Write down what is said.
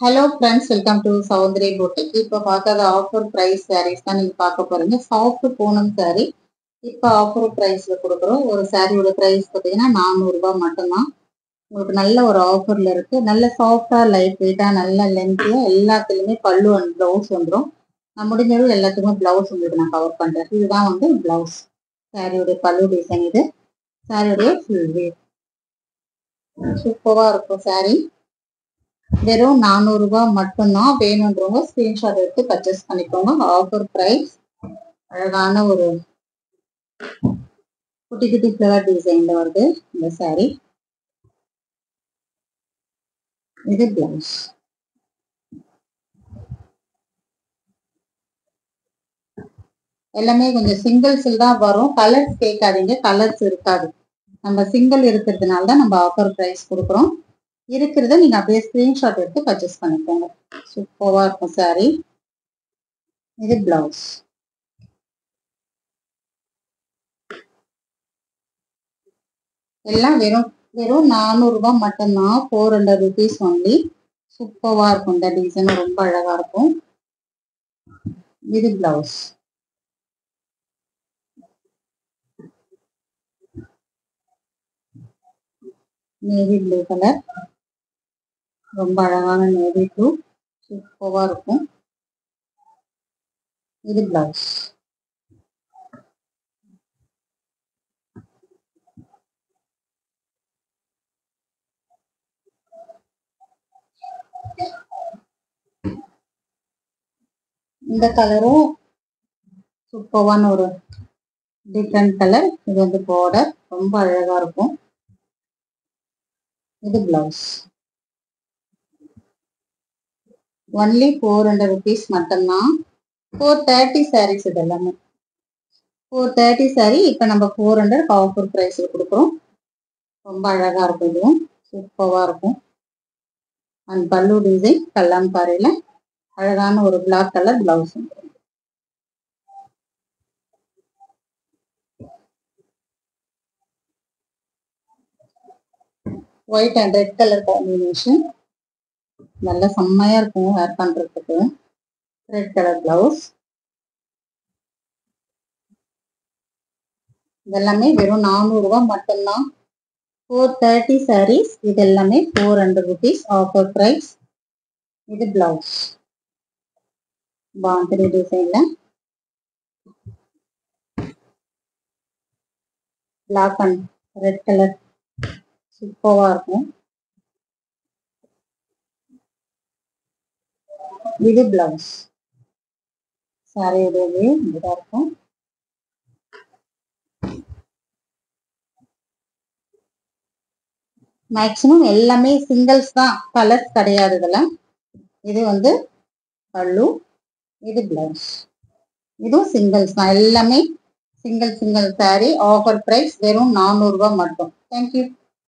Hello friends, welcome to Soundari boutique. இப்போ பார்க்காத offer price saris தான் நீங்கள் பார்க்க போறீங்க. சாஃப்ட் பூனம் சாரீ இப்போ ஆஃபர் ப்ரைஸில் கொடுக்குறோம். ஒரு சாரியோட ப்ரைஸ் பார்த்தீங்கன்னா 400 ரூபாய் மட்டும்தான். உங்களுக்கு நல்ல ஒரு ஆஃபரில் இருக்குது. நல்ல சாஃப்டாக, லைட் வெயிட்டாக, நல்ல லென்த்தியாக எல்லாத்துலேயுமே பல்லு அண்ட் ப்ளவுஸ் வந்துடும். நான் முடிஞ்சளவு எல்லாத்துக்குமே ப்ளவுஸ் உங்களுக்கு நான் கவர் பண்ணுறேன். இதுதான் வந்து ப்ளவுஸ். சாரியோடைய பல்லு டிசைன் இது. சாரியோடைய ஃபுல் வேர் சூப்பராக இருக்கும். சாரீ வெறும் 400 ரூபாய் மட்டும்தான். வேணுன்றவங்க ஸ்கிரீன்ஷாட் எடுத்து பர்ச்சேஸ் பண்ணிக்கோங்க. Offer price. அழகான ஒரு குட்டி குட்டி ஃபிளவர் டிசைன்ல வருது இந்த சாரி. இது பிளவுஸ். எல்லாமே கொஞ்சம் சிங்கிள்ஸில் தான் வரும். கலர்ஸ் கேட்காதீங்க, கலர்ஸ் இருக்காது. நம்ம சிங்கிள் இருக்கிறதுனால தான் நம்ம ஆஃபர் பிரைஸ் கொடுக்குறோம். இருக்கிறத நீங்க அப்படியே ஸ்கிரீன்ஷாட் எடுத்து பர்ச்சேஸ் பண்ணிக்கோங்க. சூப்பரா இருக்கும் சாரி. இது பிளவுஸ். எல்லாம் வெறும் 400 ரூபாய் மட்டும்தான். 400 rupees ஒன்லி. சூப்பரா இருக்கும். இந்த டிசைன் ரொம்ப அழகா இருக்கும். இது பிளவுஸ். நேவி ப்ளூ கலர், ரொம்ப அழகான நேவி ப்ளூ, சூப்பரா இருக்கும். இது பிளவுஸ். இந்த கலரும் சூப்பரான ஒரு டிஃப்ரெண்ட் கலர். இது வந்து பார்டர் ரொம்ப அழகா இருக்கும். இது பிளவுஸ். ஒன்லி 400 rupees மட்டும்தான். 430 sarees இது எல்லாமே. 430 saree இப்போ நம்ம 400 ஆஃபர் பிரைஸ்ல கொடுக்குறோம். ரொம்ப அழகா இருக்கும். இதுவும் சூப்பரா இருக்கும். அண்ட் பல்லு டிசைன் கல்லாம்பாறையில அழகான ஒரு black colour blouse. White and red colour combination. நல்ல செம்மையா இருக்கும் வேர் பண்றதுக்கு. Red colour blouse. இதெல்லாமே வெறும் 400 ரூபாய் மட்டும்தான். 430 sarees. இது எல்லாமே 400 rupees ஆஃபர் பிரைஸ். இது பிளவுஸ். பாந்தினி டிசைன்ல பிளாக் அண்ட் ரெட் கலர் சூப்பரா இருக்கும். இது பிளவுஸ். சாரியோட இதுதான் இருக்கும். மேக்சிமம் எல்லாமே சிங்கிள்ஸ் தான், கலர்ஸ் கிடையாது இதுல. இது வந்து பல்லு, இது பிளவுஸ். இதுவும் சிங்கிள்ஸ் தான். எல்லாமே சிங்கிள் சாரி. ஆஃபர் பிரைஸ் வெறும் 400 ரூபாய் மட்டும். தேங்க்யூ.